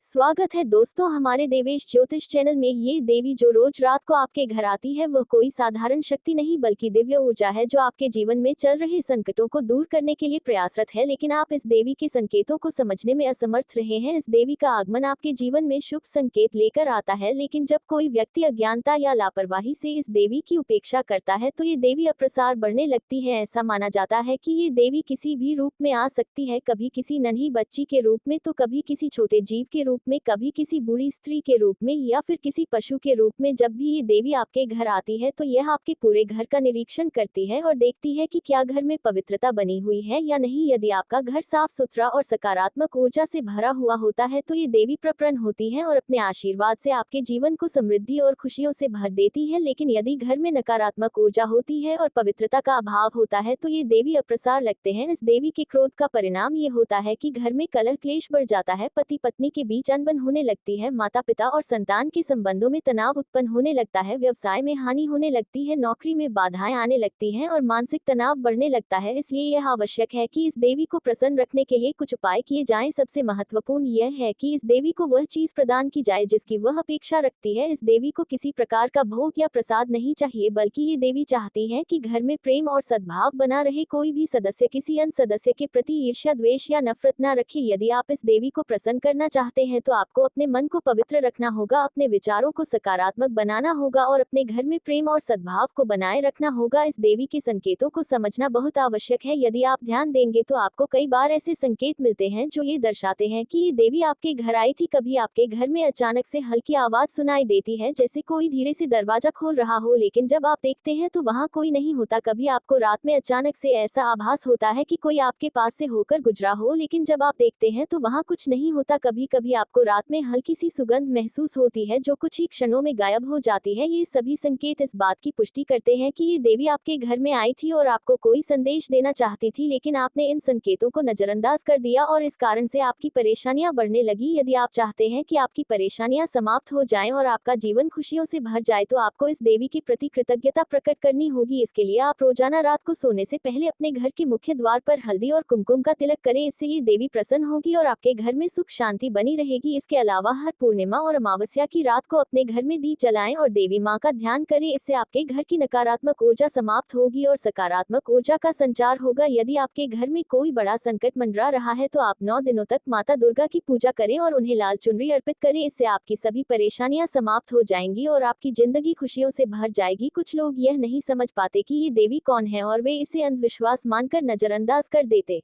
स्वागत है दोस्तों हमारे देवेश ज्योतिष चैनल में। ये देवी जो रोज रात को आपके घर आती है वह कोई साधारण शक्ति नहीं बल्कि दिव्य ऊर्जा है जो आपके जीवन में चल रहे संकटों को दूर करने के लिए प्रयासरत है, लेकिन आप इस देवी के संकेतों को समझने में असमर्थ रहे हैं। इस देवी का आगमन आपके जीवन में शुभ संकेत लेकर आता है, लेकिन जब कोई व्यक्ति अज्ञानता या लापरवाही से इस देवी की उपेक्षा करता है तो ये देवी अप्रसार बढ़ने लगती है। ऐसा माना जाता है कि ये देवी किसी भी रूप में आ सकती है, कभी किसी नन्ही बच्ची के रूप में तो कभी किसी छोटे जीव के रूप में, कभी किसी बूढ़ी स्त्री के रूप में या फिर किसी पशु के रूप में। जब भी ये देवी आपके घर आती है तो यह आपके पूरे घर का निरीक्षण करती है और देखती है कि क्या घर में पवित्रता बनी हुई है या नहीं। यदि आपका घर साफ सुथरा और सकारात्मक ऊर्जा से भरा हुआ होता है तो ये देवी प्रसन्न होती है और अपने आशीर्वाद से आपके जीवन को समृद्धि और खुशियों से भर देती है। लेकिन यदि घर में नकारात्मक ऊर्जा होती है और पवित्रता का अभाव होता है तो ये देवी अप्रसार लगते हैं। इस देवी के क्रोध का परिणाम ये होता है कि घर में कलह क्लेश बढ़ जाता है, पति पत्नी के बीच अनबन होने लगती है, माता पिता और संतान के संबंधों में तनाव उत्पन्न होने लगता है, व्यवसाय में हानि होने लगती है, नौकरी में बाधाएं आने लगती हैं और मानसिक तनाव बढ़ने लगता है। इसलिए यह आवश्यक है कि इस देवी को प्रसन्न रखने के लिए कुछ उपाय किए जाएं। सबसे महत्वपूर्ण यह है कि इस देवी को वह चीज प्रदान की जाए जिसकी वह अपेक्षा रखती है। इस देवी को किसी प्रकार का भोग या प्रसाद नहीं चाहिए, बल्कि ये देवी चाहती है कि घर में प्रेम और सद्भाव बना रहे। कोई भी सदस्य किसी अन्य सदस्य के प्रति ईर्ष्या, द्वेष या नफरत न रखे। यदि आप इस देवी को प्रसन्न करना चाहते हैं तो आपको अपने मन को पवित्र रखना होगा, अपने विचारों को सकारात्मक बनाना होगा और अपने घर में प्रेम और सद्भाव को बनाए रखना होगा। इस देवी के संकेतों को समझना बहुत आवश्यक है। यदि आप ध्यान देंगे तो आपको कई बार ऐसे संकेत मिलते हैं जो ये दर्शाते हैं कि ये देवी आपके घर आई थी। कभी आपके घर में अचानक से हल्की आवाज सुनाई देती है, जैसे कोई धीरे से दरवाजा खोल रहा हो, लेकिन जब आप देखते हैं तो वहाँ कोई नहीं होता। कभी आपको रात में अचानक से ऐसा आभास होता है कि कोई आपके पास से होकर गुजरा हो, लेकिन जब आप देखते हैं तो वहाँ कुछ नहीं होता। कभी कभी आपको रात में हल्की सी सुगंध महसूस होती है जो कुछ ही क्षणों में गायब हो जाती है। ये सभी संकेत इस बात की पुष्टि करते हैं कि ये देवी आपके घर में आई थी और आपको कोई संदेश देना चाहती थी, लेकिन आपने इन संकेतों को नजरअंदाज कर दिया और इस कारण से आपकी परेशानियां बढ़ने लगी। यदि आप चाहते हैं कि आपकी परेशानियां समाप्त हो जाएं और आपका जीवन खुशियों से भर जाए तो आपको इस देवी के प्रति कृतज्ञता प्रकट करनी होगी। इसके लिए आप रोजाना रात को सोने से पहले अपने घर के मुख्य द्वार पर हल्दी और कुमकुम का तिलक करें। इससे ये देवी प्रसन्न होगी और आपके घर में सुख शांति बनी रहेगी। इसके अलावा हर पूर्णिमा और अमावस्या की रात को अपने घर में दीप जलाएं और देवी माँ का ध्यान करें। इससे आपके घर की नकारात्मक ऊर्जा समाप्त होगी और सकारात्मक ऊर्जा का संचार होगा। यदि आपके घर में कोई बड़ा संकट मंडरा रहा है तो आप 9 दिनों तक माता दुर्गा की पूजा करें और उन्हें लाल चुनरी अर्पित करें। इससे आपकी सभी परेशानियां समाप्त हो जाएंगी और आपकी जिंदगी खुशियों से भर जाएगी। कुछ लोग यह नहीं समझ पाते कि ये देवी कौन है और वे इसे अंधविश्वास मानकर नजरअंदाज कर देते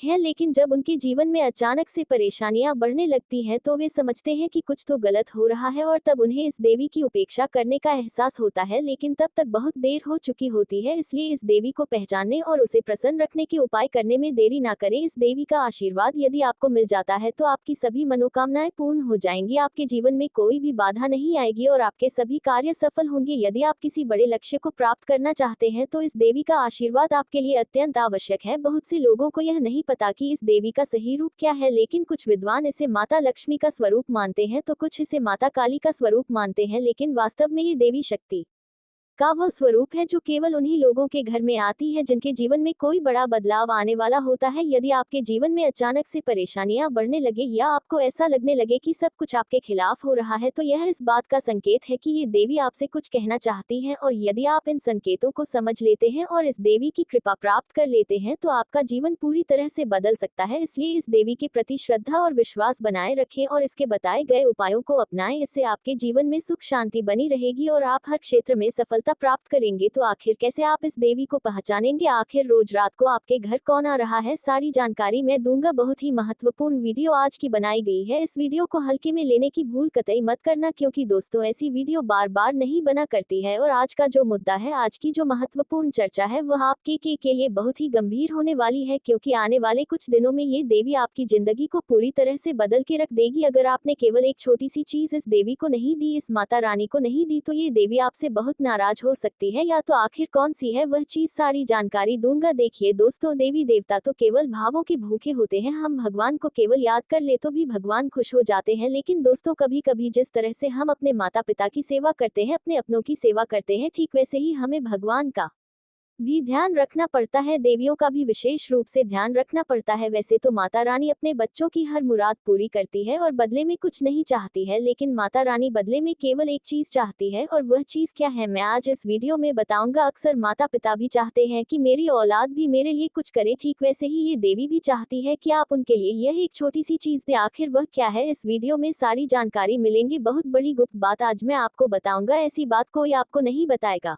हैं, लेकिन जब उनके जीवन में अचानक से परेशानियां बढ़ने लगती हैं तो वे समझते हैं कि कुछ तो गलत हो रहा है और तब उन्हें इस देवी की उपेक्षा करने का एहसास होता है, लेकिन तब तक बहुत देर हो चुकी होती है। इसलिए इस देवी को पहचानने और उसे प्रसन्न रखने के उपाय करने में देरी ना करें। इस देवी का आशीर्वाद यदि आपको मिल जाता है तो आपकी सभी मनोकामनाएं पूर्ण हो जाएंगी, आपके जीवन में कोई भी बाधा नहीं आएगी और आपके सभी कार्य सफल होंगे। यदि आप किसी बड़े लक्ष्य को प्राप्त करना चाहते हैं तो इस देवी का आशीर्वाद आपके लिए अत्यंत आवश्यक है। बहुत से लोगों को यह नहीं पता कि इस देवी का सही रूप क्या है, लेकिन कुछ विद्वान इसे माता लक्ष्मी का स्वरूप मानते हैं तो कुछ इसे माता काली का स्वरूप मानते हैं, लेकिन वास्तव में ये देवी शक्ति का वह स्वरूप है जो केवल उन्हीं लोगों के घर में आती है जिनके जीवन में कोई बड़ा बदलाव आने वाला होता है। यदि आपके जीवन में अचानक से परेशानियां बढ़ने लगे या आपको ऐसा लगने लगे कि सब कुछ आपके खिलाफ हो रहा है तो यह इस बात का संकेत है कि ये देवी आपसे कुछ कहना चाहती है। और यदि आप इन संकेतों को समझ लेते हैं और इस देवी की कृपा प्राप्त कर लेते हैं तो आपका जीवन पूरी तरह से बदल सकता है। इसलिए इस देवी के प्रति श्रद्धा और विश्वास बनाए रखें और इसके बताए गए उपायों को अपनाएं। इससे आपके जीवन में सुख शांति बनी रहेगी और आप हर क्षेत्र में सफलता प्राप्त करेंगे। तो आखिर कैसे आप इस देवी को पहचानेंगे? आखिर रोज रात को आपके घर कौन आ रहा है, सारी जानकारी मैं दूंगा। बहुत ही महत्वपूर्ण वीडियो आज की बनाई गई है। इस वीडियो को हल्के में लेने की भूल कतई मत करना, क्योंकि दोस्तों ऐसी वीडियो बार बार नहीं बना करती है। और आज का जो मुद्दा है, आज की जो महत्वपूर्ण चर्चा है, वह आपके के लिए बहुत ही गंभीर होने वाली है, क्योंकि आने वाले कुछ दिनों में ये देवी आपकी जिंदगी को पूरी तरह से बदल के रख देगी। अगर आपने केवल एक छोटी सी चीज इस देवी को नहीं दी, इस माता रानी को नहीं दी, तो ये देवी आपसे बहुत नाराज हो सकती है। या तो आखिर कौन सी है वह चीज, सारी जानकारी दूंगा। देखिए दोस्तों, देवी देवता तो केवल भावों के भूखे होते हैं। हम भगवान को केवल याद कर ले तो भी भगवान खुश हो जाते हैं, लेकिन दोस्तों कभी कभी जिस तरह से हम अपने माता पिता की सेवा करते हैं, अपने अपनों की सेवा करते हैं, ठीक वैसे ही हमें भगवान का भी ध्यान रखना पड़ता है, देवियों का भी विशेष रूप से ध्यान रखना पड़ता है। वैसे तो माता रानी अपने बच्चों की हर मुराद पूरी करती है और बदले में कुछ नहीं चाहती है, लेकिन माता रानी बदले में केवल एक चीज चाहती है, और वह चीज क्या है मैं आज इस वीडियो में बताऊंगा। अक्सर माता पिता भी चाहते हैं कि मेरी औलाद भी मेरे लिए कुछ करे, ठीक वैसे ही ये देवी भी चाहती है कि आप उनके लिए यह एक छोटी सी चीज दे। आखिर वह क्या है, इस वीडियो में सारी जानकारी मिलेंगी। बहुत बड़ी गुप्त बात आज मैं आपको बताऊंगा, ऐसी बात कोई आपको नहीं बताएगा।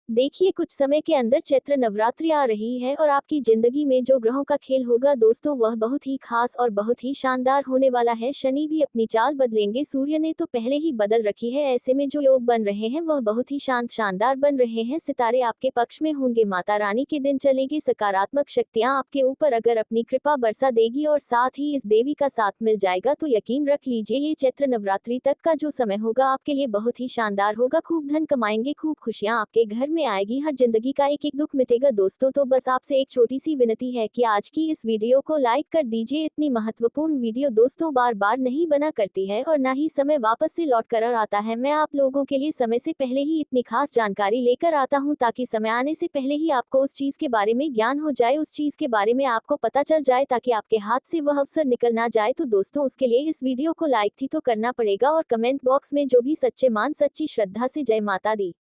देखिए, कुछ समय के अंदर चैत्र नवरात्रि आ रही है और आपकी जिंदगी में जो ग्रहों का खेल होगा दोस्तों, वह बहुत ही खास और बहुत ही शानदार होने वाला है। शनि भी अपनी चाल बदलेंगे, सूर्य ने तो पहले ही बदल रखी है। ऐसे में जो योग बन रहे हैं वह बहुत ही शानदार बन रहे हैं। सितारे आपके पक्ष में होंगे, माता रानी के दिन चलेगी, सकारात्मक शक्तियां आपके ऊपर अगर अपनी कृपा बरसा देगी और साथ ही इस देवी का साथ मिल जाएगा, तो यकीन रख लीजिए ये चैत्र नवरात्रि तक का जो समय होगा आपके लिए बहुत ही शानदार होगा। खूब धन कमाएंगे, खूब खुशियां आपके घर में आएगी, हर जिंदगी का एक एक दुख मिटेगा दोस्तों। तो बस आपसे एक छोटी सी विनती है कि आज की इस वीडियो को लाइक कर दीजिए। इतनी महत्वपूर्ण वीडियो दोस्तों बार बार नहीं बना करती है और ना ही समय वापस से लौट कर आता है। मैं आप लोगों के लिए समय से पहले ही इतनी खास जानकारी लेकर आता हूं, ताकि समय आने से पहले ही आपको उस चीज के बारे में ज्ञान हो जाए, उस चीज के बारे में आपको पता चल जाए, ताकि आपके हाथ से वह अवसर निकल ना जाए। तो दोस्तों उसके लिए इस वीडियो को लाइक थी तो करना पड़ेगा, और कमेंट बॉक्स में जो भी सच्चे मान सच्ची श्रद्धा से जय माता दी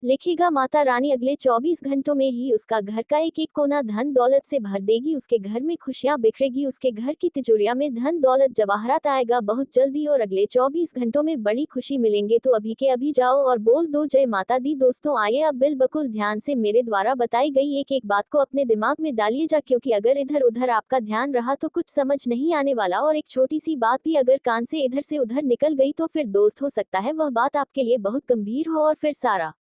लिखेगा, माता रानी अगले 24 घंटों में ही उसका घर का एक एक कोना धन दौलत से भर देगी। उसके घर में खुशियां बिखरेगी, उसके घर की तिजोरियां में धन दौलत जवाहरात आएगा बहुत जल्दी, और अगले 24 घंटों में बड़ी खुशी मिलेंगे। तो अभी के अभी जाओ और बोल दो जय माता दी। दोस्तों आइए अब बिल्कुल ध्यान से मेरे द्वारा बताई गई एक एक बात को अपने दिमाग में डालिएगा, क्योंकि अगर इधर उधर आपका ध्यान रहा तो कुछ समझ नहीं आने वाला, और एक छोटी सी बात भी अगर कान से इधर से उधर निकल गई तो फिर दोस्त हो सकता है वह बात आपके लिए बहुत गंभीर हो और फिर सारा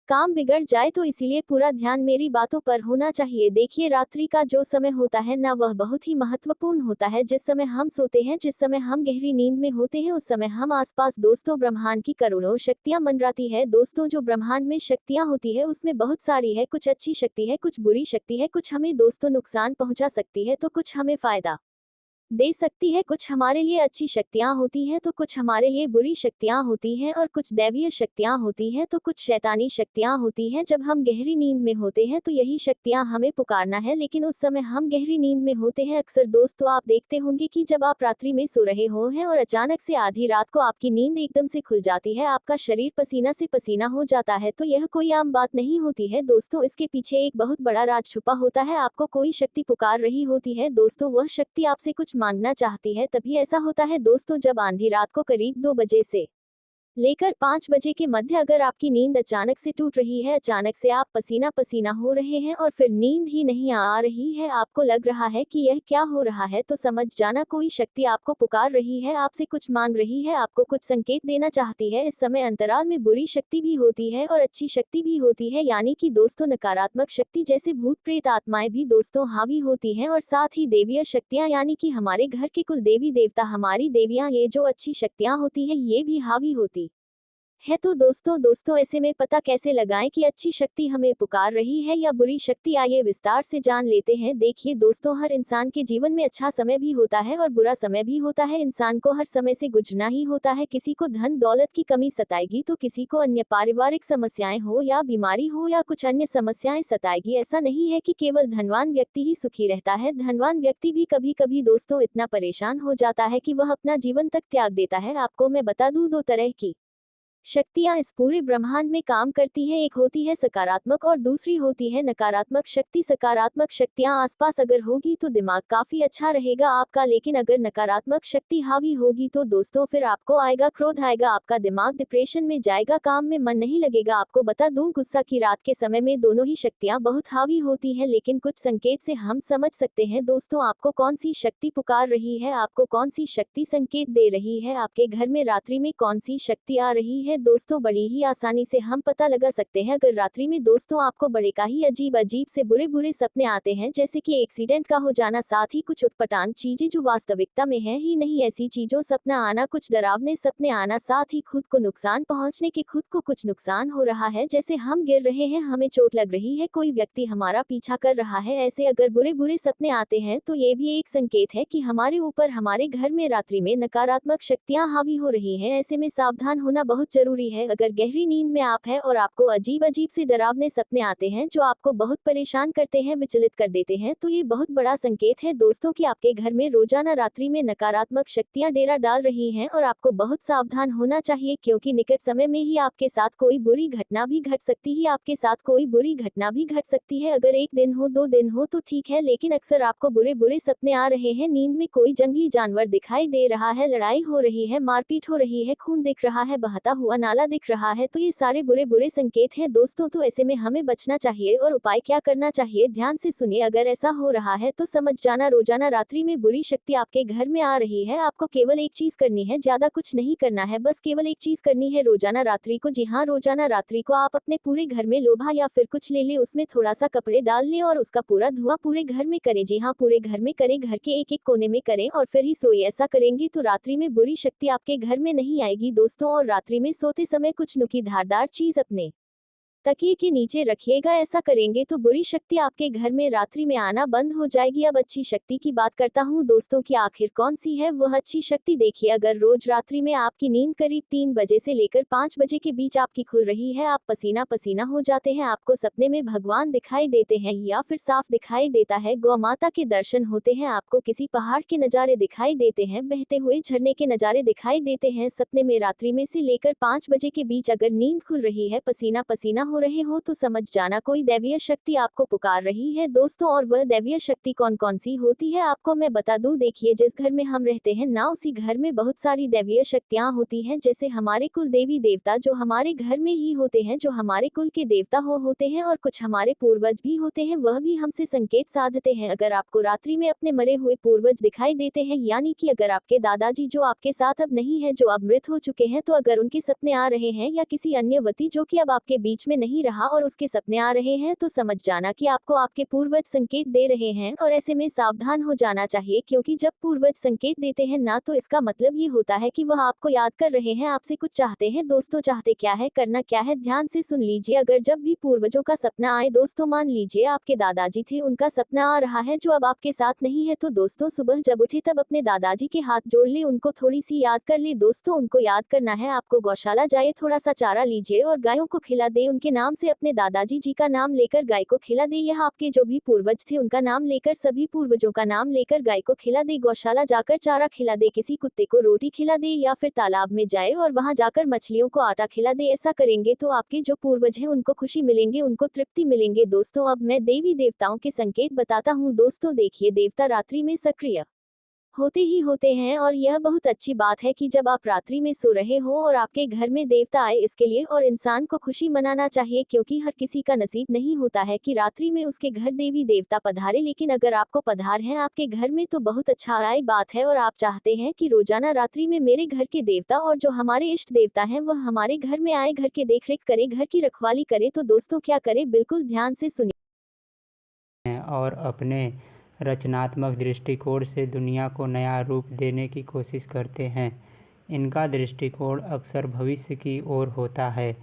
काम बिगड़ जाए। तो इसीलिए पूरा ध्यान मेरी बातों पर होना चाहिए। देखिए, रात्रि का जो समय होता है ना, वह बहुत ही महत्वपूर्ण होता है। जिस समय हम सोते हैं, जिस समय हम गहरी नींद में होते हैं, उस समय हम आसपास दोस्तों ब्रह्मांड की करोड़ों शक्तियां मंडराती है। दोस्तों जो ब्रह्मांड में शक्तियां होती है उसमें बहुत सारी है, कुछ अच्छी शक्ति है, कुछ बुरी शक्ति है, कुछ हमें दोस्तों नुकसान पहुंचा सकती है तो कुछ हमें फायदा दे सकती है। कुछ हमारे लिए अच्छी शक्तियां होती हैं तो कुछ हमारे लिए बुरी शक्तियां होती हैं, और कुछ दैवीय शक्तियां होती हैं तो कुछ शैतानी शक्तियां होती हैं। जब हम गहरी नींद में होते हैं तो यही शक्तियां हमें पुकारना है, लेकिन उस समय हम गहरी नींद में होते हैं। अक्सर दोस्तों आप देखते होंगे कि जब आप रात्रि में सो रहे हो हैं और अचानक से आधी रात को आपकी नींद एकदम से खुल जाती है, आपका शरीर पसीना से पसीना हो जाता है, तो यह कोई आम बात नहीं होती है दोस्तों। इसके पीछे एक बहुत बड़ा राज छुपा होता है। आपको कोई शक्ति पुकार रही होती है दोस्तों, वह शक्ति आपसे कुछ मांगना चाहती है। तभी ऐसा होता है दोस्तों, जब आधी रात को करीब 2 बजे से लेकर 5 बजे के मध्य अगर आपकी नींद अचानक से टूट रही है, अचानक से आप पसीना पसीना हो रहे हैं और फिर नींद ही नहीं आ रही है, आपको लग रहा है कि यह क्या हो रहा है, तो समझ जाना कोई शक्ति आपको पुकार रही है, आपसे कुछ मांग रही है, आपको कुछ संकेत देना चाहती है। इस समय अंतराल में बुरी शक्ति भी होती है और अच्छी शक्ति भी होती है, यानी कि दोस्तों नकारात्मक शक्ति जैसे भूत प्रेत आत्माएं भी दोस्तों हावी होती हैं, और साथ ही देवीय शक्तियां यानी कि हमारे घर के कुल देवी देवता, हमारी देवियां, ये जो अच्छी शक्तियां होती है ये भी हावी होती है। तो दोस्तों ऐसे में पता कैसे लगाएं कि अच्छी शक्ति हमें पुकार रही है या बुरी शक्ति, आइए विस्तार से जान लेते हैं। देखिए दोस्तों, हर इंसान के जीवन में अच्छा समय भी होता है और बुरा समय भी होता है। इंसान को हर समय से गुजरना ही होता है। किसी को धन दौलत की कमी सताएगी तो किसी को अन्य पारिवारिक समस्याएं हो या बीमारी हो या कुछ अन्य समस्याएं सताएगी। ऐसा नहीं है कि केवल धनवान व्यक्ति ही सुखी रहता है, धनवान व्यक्ति भी कभी कभी दोस्तों इतना परेशान हो जाता है कि वह अपना जीवन तक त्याग देता है। आपको मैं बता दूं, 2 तरह की शक्तियां इस पूरे ब्रह्मांड में काम करती हैं, एक होती है सकारात्मक और दूसरी होती है नकारात्मक शक्ति। सकारात्मक शक्तियां आसपास अगर होगी तो दिमाग काफी अच्छा रहेगा आपका, लेकिन अगर नकारात्मक शक्ति हावी होगी तो दोस्तों फिर आपको आएगा क्रोध, आएगा, आपका दिमाग डिप्रेशन में जाएगा, काम में मन नहीं लगेगा। आपको बता दूं, गुस्सा की रात के समय में दोनों ही शक्तियां बहुत हावी होती हैं, लेकिन कुछ संकेत से हम समझ सकते हैं दोस्तों आपको कौन सी शक्ति पुकार रही है, आपको कौन सी शक्ति संकेत दे रही है, आपके घर में रात्रि में कौन सी शक्ति आ रही है। दोस्तों बड़ी ही आसानी से हम पता लगा सकते हैं। अगर रात्रि में दोस्तों आपको बड़े का ही अजीब अजीब से बुरे बुरे सपने आते हैं, जैसे कि एक्सीडेंट का हो जाना, साथ ही कुछ उटपटांग चीजें जो वास्तविकता में है ही नहीं, ऐसी चीजों सपना आना, कुछ डरावने सपने आना, साथ ही खुद को नुकसान पहुंचने के, खुद को कुछ नुकसान हो रहा है, जैसे हम गिर रहे हैं, हमें चोट लग रही है, कोई व्यक्ति हमारा पीछा कर रहा है, ऐसे अगर बुरे बुरे सपने आते हैं तो ये भी एक संकेत है कि हमारे ऊपर, हमारे घर में रात्रि में नकारात्मक शक्तियां हावी हो रही हैं। ऐसे में सावधान होना बहुत जरूरी जरूरी है। अगर गहरी नींद में आप हैं और आपको अजीब अजीब से डरावने सपने आते हैं जो आपको बहुत परेशान करते हैं, विचलित कर देते हैं, तो ये बहुत बड़ा संकेत है दोस्तों कि आपके घर में रोजाना रात्रि में नकारात्मक शक्तियां डेरा डाल रही हैं और आपको बहुत सावधान होना चाहिए, क्योंकि निकट समय में ही आपके साथ कोई बुरी घटना भी घट सकती है। आपके साथ कोई बुरी घटना भी घट सकती है। अगर 1 दिन हो 2 दिन हो तो ठीक है, लेकिन अक्सर आपको बुरे बुरे सपने आ रहे हैं, नींद में कोई जंगली जानवर दिखाई दे रहा है, लड़ाई हो रही है, मारपीट हो रही है, खून दिख रहा है, बहता हुआ नाला दिख रहा है, तो ये सारे बुरे बुरे संकेत हैं दोस्तों। तो ऐसे में हमें बचना चाहिए और उपाय क्या करना चाहिए, ध्यान से सुनिए। अगर ऐसा हो रहा है तो समझ जाना रोजाना रात्रि में बुरी शक्ति आपके घर में आ रही है। आपको केवल एक चीज करनी है, ज्यादा कुछ नहीं करना है, बस केवल एक चीज करनी है, रोजाना रात्रि को, जी हाँ, रोजाना रात्रि को आप अपने पूरे घर में लोहा या फिर कुछ ले ले, उसमें थोड़ा सा कपड़े डाल लें और उसका पूरा धुआं पूरे घर में करें। जी हाँ, पूरे घर में करें, घर के एक एक कोने में करें और फिर ही सोइए। ऐसा करेंगे तो रात्रि में बुरी शक्ति आपके घर में नहीं आएगी दोस्तों। और रात्रि में सोते समय कुछ नुकी धारदार चीज अपने तकिए के नीचे रखिएगा। ऐसा करेंगे तो बुरी शक्ति आपके घर में रात्रि में आना बंद हो जाएगी। अब अच्छी शक्ति की बात करता हूँ दोस्तों कि आखिर कौन सी है वह अच्छी शक्ति। देखिए, अगर रोज रात्रि में आपकी नींद करीब 3 बजे से लेकर 5 बजे के बीच आपकी खुल रही है, आप पसीना पसीना हो जाते हैं, आपको सपने में भगवान दिखाई देते हैं या फिर साफ दिखाई देता है, गौ माता के दर्शन होते हैं, आपको किसी पहाड़ के नज़ारे दिखाई देते हैं, बहते हुए झरने के नज़ारे दिखाई देते हैं, सपने में रात्रि में से लेकर 5 बजे के बीच अगर नींद खुल रही है, पसीना पसीना हो रहे हो, तो समझ जाना कोई दैवीय शक्ति आपको पुकार रही है दोस्तों। और वह दैवीय शक्ति कौन कौन सी होती है आपको मैं बता दूं। देखिए, जिस घर में हम रहते हैं ना, उसी घर में बहुत सारी दैवीय शक्तियां होती हैं। जैसे हमारे कुल देवी देवता जो हमारे घर में ही होते हैं, जो हमारे कुल के देवता होते हैं, और कुछ हमारे पूर्वज भी होते हैं, वह भी हमसे संकेत साधते हैं। अगर आपको रात्रि में अपने मरे हुए पूर्वज दिखाई देते हैं, यानी कि अगर आपके दादाजी जो आपके साथ अब नहीं है, जो अब मृत हो चुके हैं, तो अगर उनके सपने आ रहे हैं, या किसी अन्य व्यक्ति जो कि अब आपके बीच में नहीं रहा और उसके सपने आ रहे हैं, तो समझ जाना कि आपको आपके पूर्वज संकेत दे रहे हैं। और ऐसे में सावधान हो जाना चाहिए, क्योंकि जब पूर्वज संकेत देते हैं ना, तो इसका मतलब ये होता है कि वह आपको याद कर रहे हैं, आपसे कुछ चाहते हैं दोस्तों। चाहते क्या है, करना क्या है, ध्यान से सुन लीजिए। अगर जब भी पूर्वजों का सपना आए दोस्तों, मान लीजिए आपके दादाजी थे, उनका सपना आ रहा है जो अब आपके साथ नहीं है, तो दोस्तों सुबह जब उठे तब अपने दादाजी के हाथ जोड़ ले, उनको थोड़ी सी याद कर ले दोस्तों। उनको याद करना है आपको, गौशाला जाए, थोड़ा सा चारा लीजिए और गायों को खिला दे, उनके नाम से अपने दादाजी जी का नाम लेकर गाय को खिला दे। यह आपके जो भी पूर्वज थे उनका नाम लेकर, सभी पूर्वजों का नाम लेकर गाय को खिला दे, गौशाला जाकर चारा खिला दे, किसी कुत्ते को रोटी खिला दे, या फिर तालाब में जाए और वहां जाकर मछलियों को आटा खिला दे। ऐसा करेंगे तो आपके जो पूर्वज हैं उनको खुशी मिलेंगे, उनको तृप्ति मिलेंगे दोस्तों। अब मैं देवी देवताओं के संकेत बताता हूँ दोस्तों। देखिए, देवता रात्रि में सक्रिय होते ही होते हैं, और यह बहुत अच्छी बात है कि जब आप रात्रि में सो रहे हो और आपके घर में देवता आए, इसके लिए और इंसान को खुशी मनाना चाहिए, क्योंकि हर किसी का नसीब नहीं होता है कि रात्रि में उसके घर देवी देवता पधारे। लेकिन अगर आपको पधार हैं आपके घर में तो बहुत अच्छा आई बात है, और आप चाहते हैं कि रोजाना रात्रि में मेरे घर के देवता और जो हमारे इष्ट देवता हैं वह हमारे घर में आए, घर के देखरेख करे, घर की रखवाली करे, तो दोस्तों क्या करें, बिल्कुल ध्यान से सुनिए और अपने रचनात्मक दृष्टिकोण से दुनिया को नया रूप देने की कोशिश करते हैं। इनका दृष्टिकोण अक्सर भविष्य की ओर होता है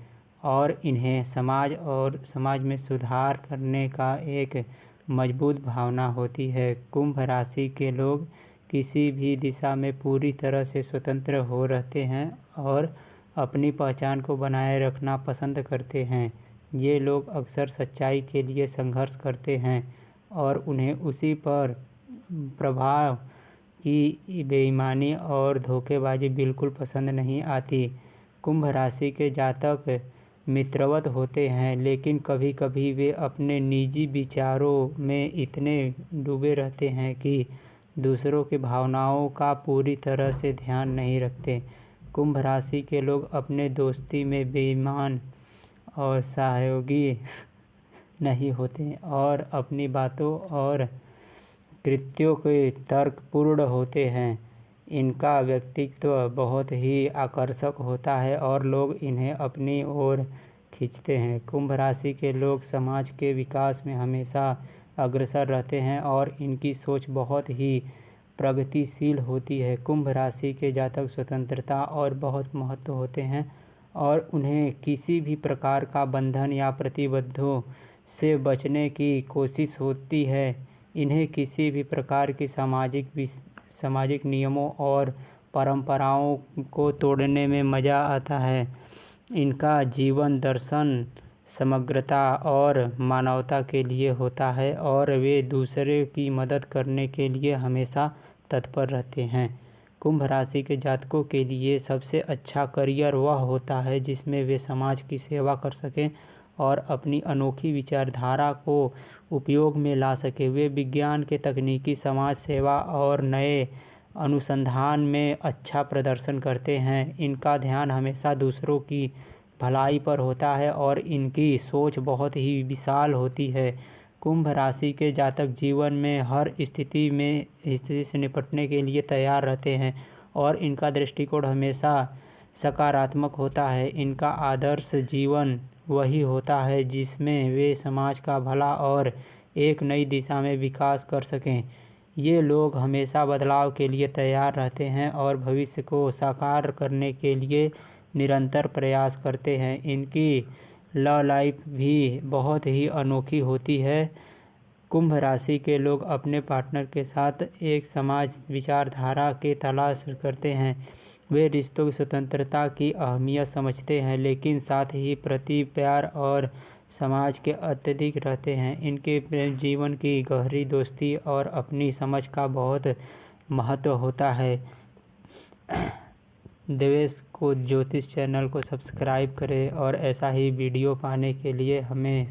और इन्हें समाज में सुधार करने का एक मजबूत भावना होती है। कुंभ राशि के लोग किसी भी दिशा में पूरी तरह से स्वतंत्र हो रहते हैं और अपनी पहचान को बनाए रखना पसंद करते हैं। ये लोग अक्सर सच्चाई के लिए संघर्ष करते हैं और उन्हें उसी पर प्रभाव की बेईमानी और धोखेबाजी बिल्कुल पसंद नहीं आती। कुंभ राशि के जातक मित्रवत होते हैं, लेकिन कभी कभी वे अपने निजी विचारों में इतने डूबे रहते हैं कि दूसरों की भावनाओं का पूरी तरह से ध्यान नहीं रखते। कुंभ राशि के लोग अपने दोस्ती में बेईमान और सहयोगी नहीं होते और अपनी बातों और कृत्यों के तर्कपूर्ण होते हैं। इनका व्यक्तित्व बहुत ही आकर्षक होता है और लोग इन्हें अपनी ओर खींचते हैं। कुंभ राशि के लोग समाज के विकास में हमेशा अग्रसर रहते हैं और इनकी सोच बहुत ही प्रगतिशील होती है। कुंभ राशि के जातक स्वतंत्रता और बहुत महत्व होते हैं और उन्हें किसी भी प्रकार का बंधन या प्रतिबद्धों से बचने की कोशिश होती है। इन्हें किसी भी प्रकार की सामाजिक नियमों और परंपराओं को तोड़ने में मज़ा आता है। इनका जीवन दर्शन समग्रता और मानवता के लिए होता है और वे दूसरे की मदद करने के लिए हमेशा तत्पर रहते हैं। कुंभ राशि के जातकों के लिए सबसे अच्छा करियर वह होता है जिसमें वे समाज की सेवा कर सकें और अपनी अनोखी विचारधारा को उपयोग में ला सकें। वे विज्ञान के तकनीकी, समाज सेवा और नए अनुसंधान में अच्छा प्रदर्शन करते हैं। इनका ध्यान हमेशा दूसरों की भलाई पर होता है और इनकी सोच बहुत ही विशाल होती है। कुंभ राशि के जातक जीवन में हर स्थिति से निपटने के लिए तैयार रहते हैं और इनका दृष्टिकोण हमेशा सकारात्मक होता है। इनका आदर्श जीवन वही होता है जिसमें वे समाज का भला और एक नई दिशा में विकास कर सकें। ये लोग हमेशा बदलाव के लिए तैयार रहते हैं और भविष्य को साकार करने के लिए निरंतर प्रयास करते हैं। इनकी लव लाइफ भी बहुत ही अनोखी होती है। कुंभ राशि के लोग अपने पार्टनर के साथ एक समाज विचारधारा के तलाश करते हैं। वे रिश्तों की स्वतंत्रता की अहमियत समझते हैं लेकिन साथ ही प्रति प्यार और समाज के अत्यधिक रहते हैं। इनके प्रेम जीवन की गहरी दोस्ती और अपनी समझ का बहुत महत्व होता है। देवेश को ज्योतिष चैनल को सब्सक्राइब करें और ऐसा ही वीडियो पाने के लिए हमें